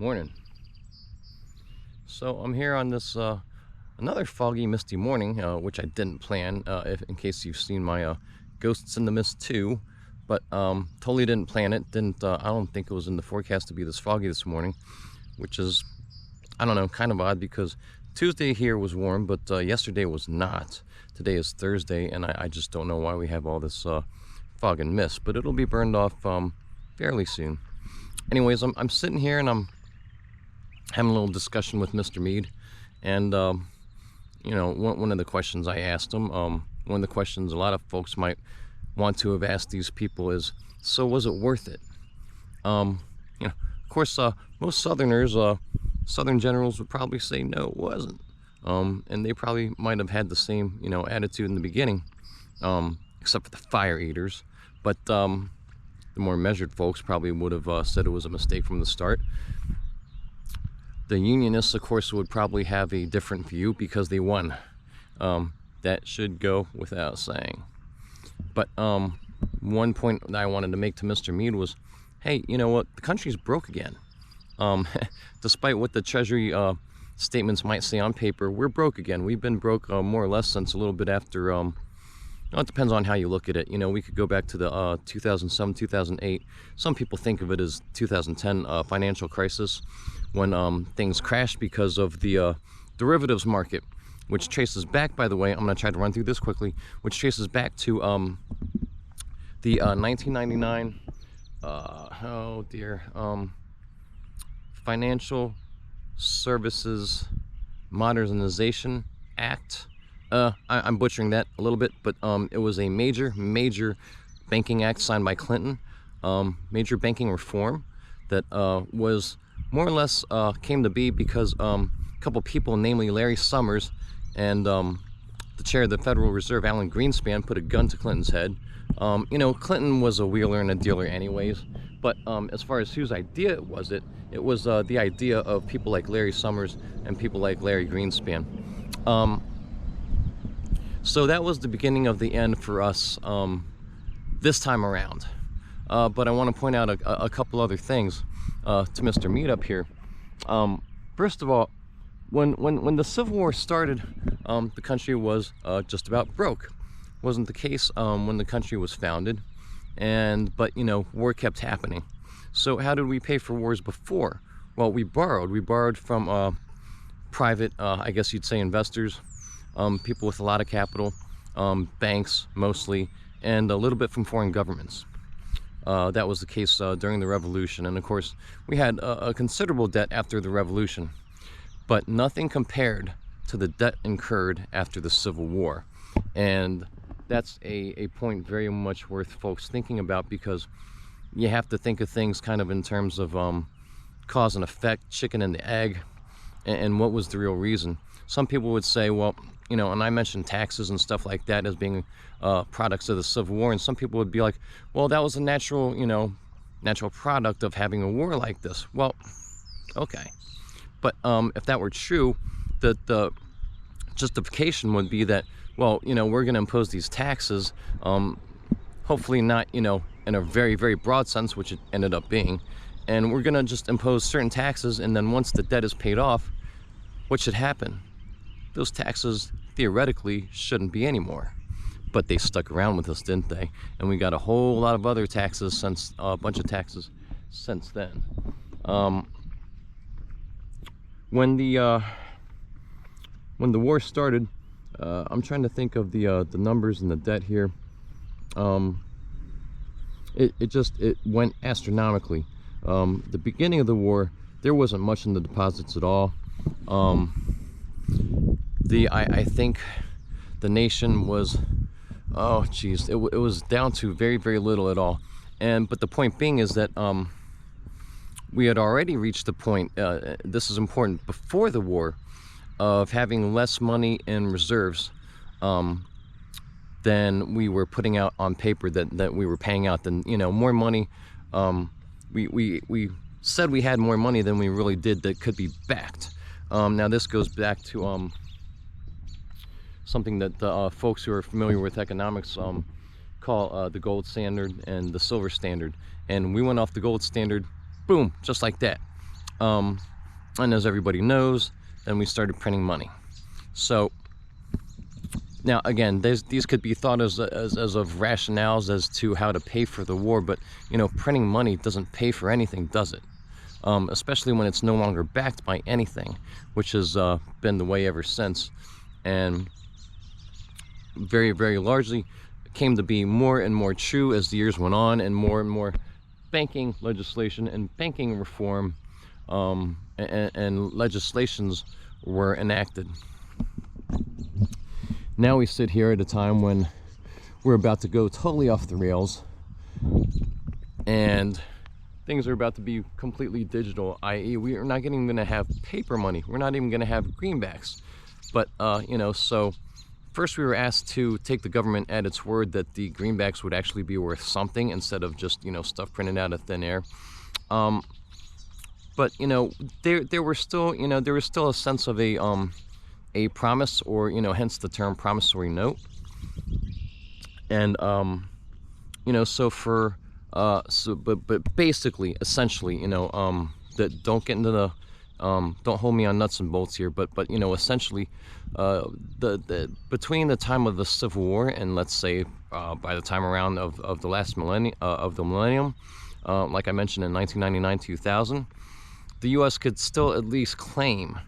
Morning. So I'm here on this another foggy, misty morning, which I didn't plan, in case you've seen my Ghosts in the Mist 2, but totally didn't plan it. I don't think it was in the forecast to be this foggy this morning, which is, I don't know, kind of odd because Tuesday here was warm, but yesterday was not. Today is Thursday, and I just don't know why we have all this fog and mist, but it'll be burned off fairly soon. Anyways, I'm sitting here and I'm having a little discussion with Mr. Meade, and you know, one of the questions I asked him, one of the questions a lot of folks might want to have asked these people is, so was it worth it? You know, of course, most Southerners, Southern generals would probably say no, it wasn't, and they probably might have had the same, you know, attitude in the beginning, except for the fire eaters, but the more measured folks probably would have said it was a mistake from the start. The Unionists, of course, would probably have a different view because they won. That should go without saying. But one point that I wanted to make to Mr. Meade was, hey, you know what? The country's broke again. Despite what the Treasury statements might say on paper, we're broke again. We've been broke more or less since a little bit after, well, it depends on how you look at it. You know, we could go back to the 2007, 2008. Some people think of it as 2010 financial crisis, when things crashed because of the derivatives market, which traces back, by the way, I'm going to try to run through this quickly, which traces back to the 1999, oh dear, Financial Services Modernization Act. I'm butchering that a little bit, but it was a major banking act signed by Clinton, major banking reform that was more or less came to be because a couple people, namely Larry Summers and the chair of the Federal Reserve, ALAN Greenspan, put a gun to Clinton's head. You know, Clinton was a wheeler and a dealer anyways, but as far as whose idea was it, it was the idea of people like Larry Summers and people like Larry Greenspan. So that was the beginning of the end for us this time around. But I want to point out a couple other things to Mr. Meade up here. First of all, when the Civil War started, the country was just about broke. Wasn't the case when the country was founded, but you know, war kept happening. So how did we pay for wars before? Well, we borrowed from private, I guess you'd say, investors, people with a lot of capital, banks mostly, and a little bit from foreign governments. That was the case during the Revolution, and of course we had a considerable debt after the Revolution, but nothing compared to the debt incurred after the Civil War. And that's a point very much worth folks thinking about, because you have to think of things kind of in terms of cause and effect, chicken and the egg, and what was the real reason. Some people would say, well, you know, and I mentioned taxes and stuff like that as being products of the Civil War, and some people would be like, well, that was a natural, you know, natural product of having a war like this. Well, okay, but if that were true, the justification would be that, well, you know, we're going to impose these taxes, hopefully not, you know, in a very broad sense, which it ended up being, and we're going to just impose certain taxes, and then once the debt is paid off, what should happen? Those taxes theoretically shouldn't be anymore, but they stuck around with us, didn't they? And we got a whole lot of other taxes since, a bunch of taxes since then. When the war started, I'm trying to think of the numbers and the debt here. It went astronomically. The beginning of the war, there wasn't much in the deposits at all. I think the nation was, oh geez, it was down to very little at all. But the point being is that we had already reached the point, this is important, before the war, of having less money in reserves than we were putting out on paper, that we were paying out. Than, you know, more money, we said we had more money than we really did that could be backed. Now this goes back to something that folks who are familiar with economics call the gold standard and the silver standard. And we went off the gold standard, boom, just like that. And as everybody knows, then we started printing money. So now again, these could be thought as of rationales as to how to pay for the war, but you know, printing money doesn't pay for anything, does it? Especially when it's no longer backed by anything, which has been the way ever since, and very, very largely came to be more and more true as the years went on, and more banking legislation and banking reform and legislations were enacted. Now we sit here at a time when we're about to go totally off the rails, and things are about to be completely digital, i.e. we are not even going to have paper money. We're not even going to have greenbacks. But, you know, so first we were asked to take the government at its word that the greenbacks would actually be worth something instead of just, you know, stuff printed out of thin air. But, you know, there were still, you know, there was still a sense of a promise, or, you know, hence the term promissory note. And, you know, so for, but basically, essentially, you know, that don't get into the, don't hold me on nuts and bolts here, but you know, essentially, between the time of the Civil War and, let's say, by the time around of the last millennium, like I mentioned in 1999-2000, the U.S. could still at least claim,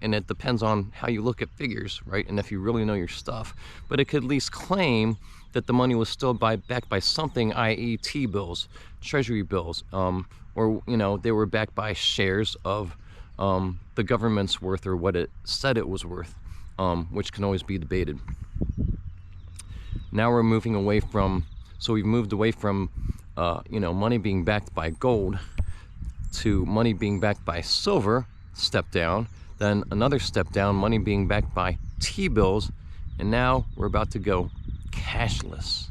and it depends on how you look at figures, right? And if you really know your stuff, but it could at least claim that the money was still backed by something, i.e. T-bills, treasury bills, or, you know, they were backed by shares of the government's worth, or what it said it was worth, which can always be debated. Now we're moving away from, so we've moved away from, you know, money being backed by gold to money being backed by silver, step down, then another step down, money being backed by T-bills, and now we're about to go cashless.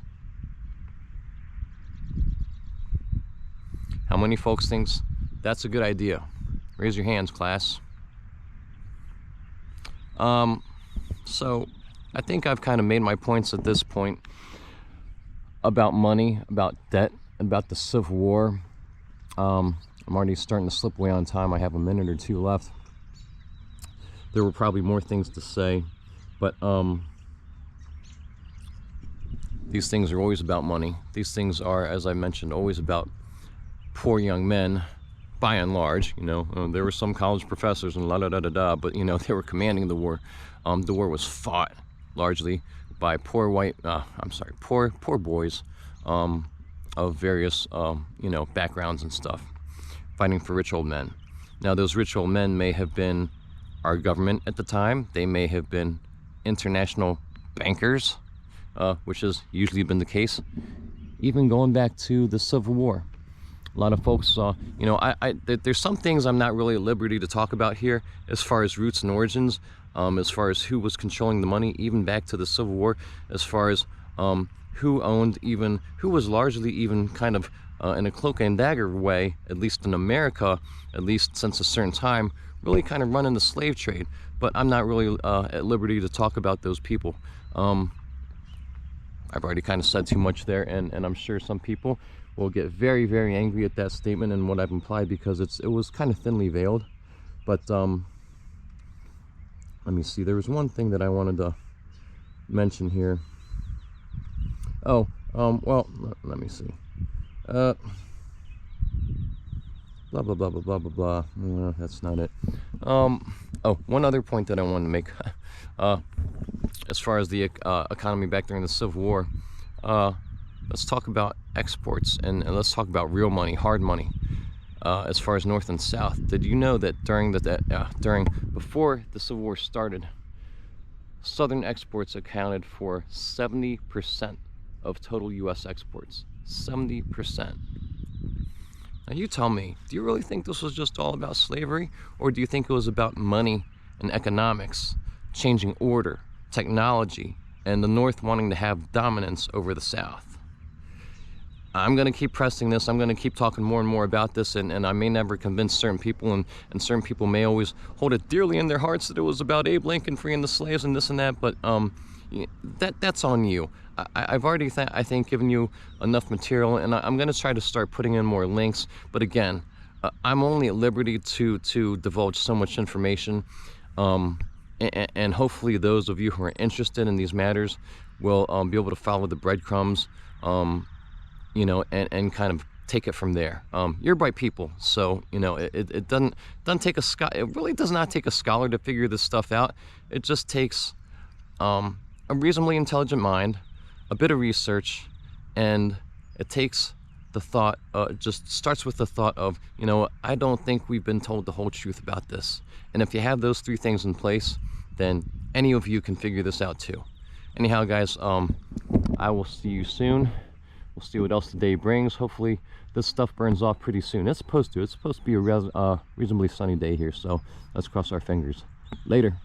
How many folks thinks that's a good idea? Raise your hands, class. So I think I've kind of made my points at this point about money, about debt, about the Civil War. I'm already starting to slip away on time. I have a minute or two left. There were probably more things to say, but these things are always about money. These things are, as I mentioned, always about poor young men, by and large. You know, there were some college professors and la-da-da-da-da, but, you know, they were commanding the war. The war was fought largely by poor boys of various, you know, backgrounds and stuff, fighting for rich old men. Now, those rich old men may have been our government at the time. They may have been international bankers, which has usually been the case, even going back to the Civil War. A lot of folks, you know, there's some things I'm not really at liberty to talk about here as far as roots and origins, as far as who was controlling the money, even back to the Civil War, as far as who owned, even who was largely even kind of in a cloak and dagger way, at least in America, at least since a certain time, really kind of running the slave trade. But I'm not really at liberty to talk about those people. I've already kind of said too much there, and I'm sure some people will get very, very angry at that statement and what I've implied, because it was kind of thinly veiled. But let me see, there was one thing that I wanted to mention here. Oh, well, let me see. Blah, blah, blah, blah, blah, blah, blah. No, that's not it. Oh, one other point that I wanted to make. As far as the economy back during the Civil War, let's talk about exports, and let's talk about real money, hard money. As far as North and South, did you know that before the Civil War started, Southern exports accounted for 70% of total U.S. exports? 70%. Now you tell me, do you really think this was just all about slavery, or do you think it was about money and economics, changing order, technology, and the North wanting to have dominance over the South? I'm going to keep pressing this. I'm going to keep talking more and more about this, and I may never convince certain people, and certain people may always hold it dearly in their hearts that it was about Abe Lincoln freeing the slaves and this and that, but that's on you. I've already, I think, given you enough material, and I'm going to try to start putting in more links, but again, I'm only at liberty to divulge so much information, and hopefully those of you who are interested in these matters will be able to follow the breadcrumbs, you know, and kind of take it from there. You're bright people, so you know it doesn't take it really does not take a scholar to figure this stuff out. It just takes a reasonably intelligent mind, a bit of research, and it takes the thought, just starts with the thought of, you know, I don't think we've been told the whole truth about this. And if you have those three things in place, then any of you can figure this out too. Anyhow, guys, I will see you soon. We'll see what else the day brings. Hopefully this stuff burns off pretty soon. It's supposed to. It's supposed to be a reasonably sunny day here, so let's cross our fingers. Later.